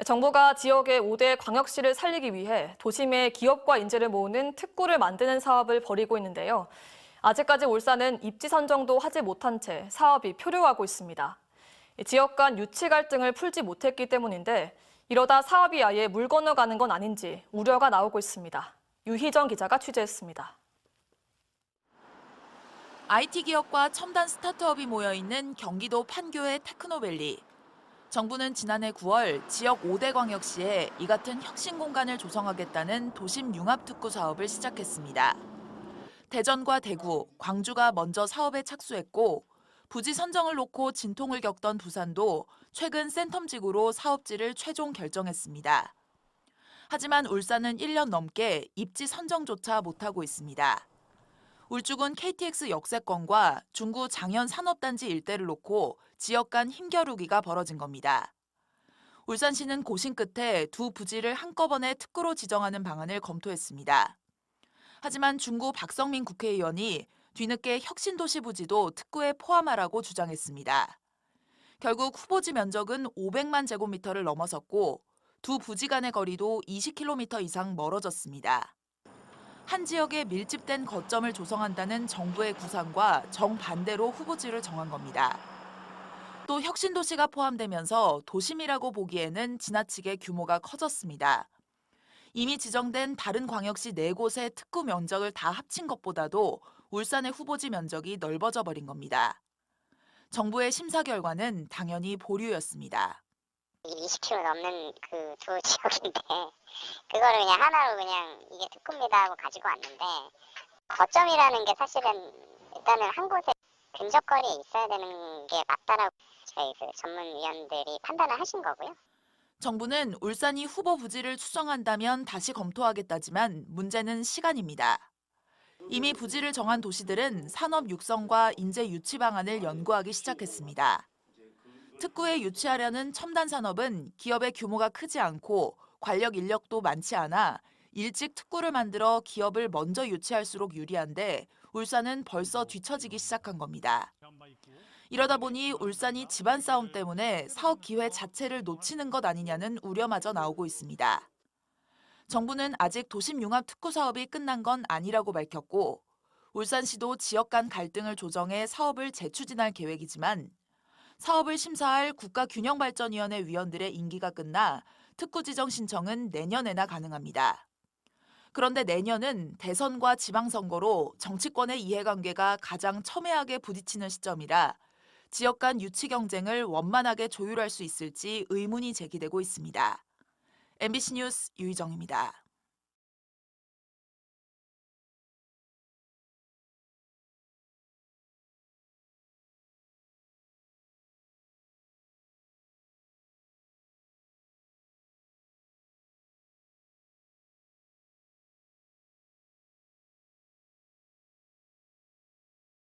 정부가 지역의 5대 광역시를 살리기 위해 도심의 기업과 인재를 모으는 특구를 만드는 사업을 벌이고 있는데요. 아직까지 울산은 입지 선정도 하지 못한 채 사업이 표류하고 있습니다. 지역 간 유치 갈등을 풀지 못했기 때문인데 이러다 사업이 아예 물 건너가는 건 아닌지 우려가 나오고 있습니다. 유희정 기자가 취재했습니다. IT 기업과 첨단 스타트업이 모여있는 경기도 판교의 테크노밸리. 정부는 지난해 9월 지역 5대 광역시에 이 같은 혁신 공간을 조성하겠다는 도심 융합 특구 사업을 시작했습니다. 대전과 대구, 광주가 먼저 사업에 착수했고 부지 선정을 놓고 진통을 겪던 부산도 최근 센텀직으로 사업지를 최종 결정했습니다. 하지만 울산은 1년 넘게 입지 선정조차 못하고 있습니다. 울주군 KTX 역세권과 중구 장현 산업단지 일대를 놓고 지역 간 힘겨루기가 벌어진 겁니다. 울산시는 고심 끝에 두 부지를 한꺼번에 특구로 지정하는 방안을 검토했습니다. 하지만 중구 박성민 국회의원이 뒤늦게 혁신도시 부지도 특구에 포함하라고 주장했습니다. 결국 후보지 면적은 500만 제곱미터를 넘어섰고 두 부지 간의 거리도 20km 이상 멀어졌습니다. 한 지역에 밀집된 거점을 조성한다는 정부의 구상과 정반대로 후보지를 정한 겁니다. 또 혁신도시가 포함되면서 도심이라고 보기에는 지나치게 규모가 커졌습니다. 이미 지정된 다른 광역시 4곳의 특구 면적을 다 합친 것보다도 울산의 후보지 면적이 넓어져 버린 겁니다. 정부의 심사 결과는 당연히 보류였습니다. 20km 넘는 그 두 지역인데 그거를 그냥 하나로 그냥 이게 특구입니다 하고 가지고 왔는데 거점이라는 게 사실은 일단은 한 곳에 근접거리에 있어야 되는 게 맞다라고 저희 그 전문위원들이 판단을 하신 거고요. 정부는 울산이 후보 부지를 추정한다면 다시 검토하겠다지만 문제는 시간입니다. 이미 부지를 정한 도시들은 산업 육성과 인재 유치 방안을 연구하기 시작했습니다. 특구에 유치하려는 첨단 산업은 기업의 규모가 크지 않고 관력 인력도 많지 않아 일찍 특구를 만들어 기업을 먼저 유치할수록 유리한데 울산은 벌써 뒤처지기 시작한 겁니다. 이러다 보니 울산이 집안 싸움 때문에 사업 기회 자체를 놓치는 것 아니냐는 우려마저 나오고 있습니다. 정부는 아직 도심 융합 특구 사업이 끝난 건 아니라고 밝혔고 울산시도 지역 간 갈등을 조정해 사업을 재추진할 계획이지만 사업을 심사할 국가균형발전위원회 위원들의 임기가 끝나 특구 지정 신청은 내년에나 가능합니다. 그런데 내년은 대선과 지방선거로 정치권의 이해관계가 가장 첨예하게 부딪히는 시점이라 지역 간 유치 경쟁을 원만하게 조율할 수 있을지 의문이 제기되고 있습니다. MBC 뉴스 유희정입니다.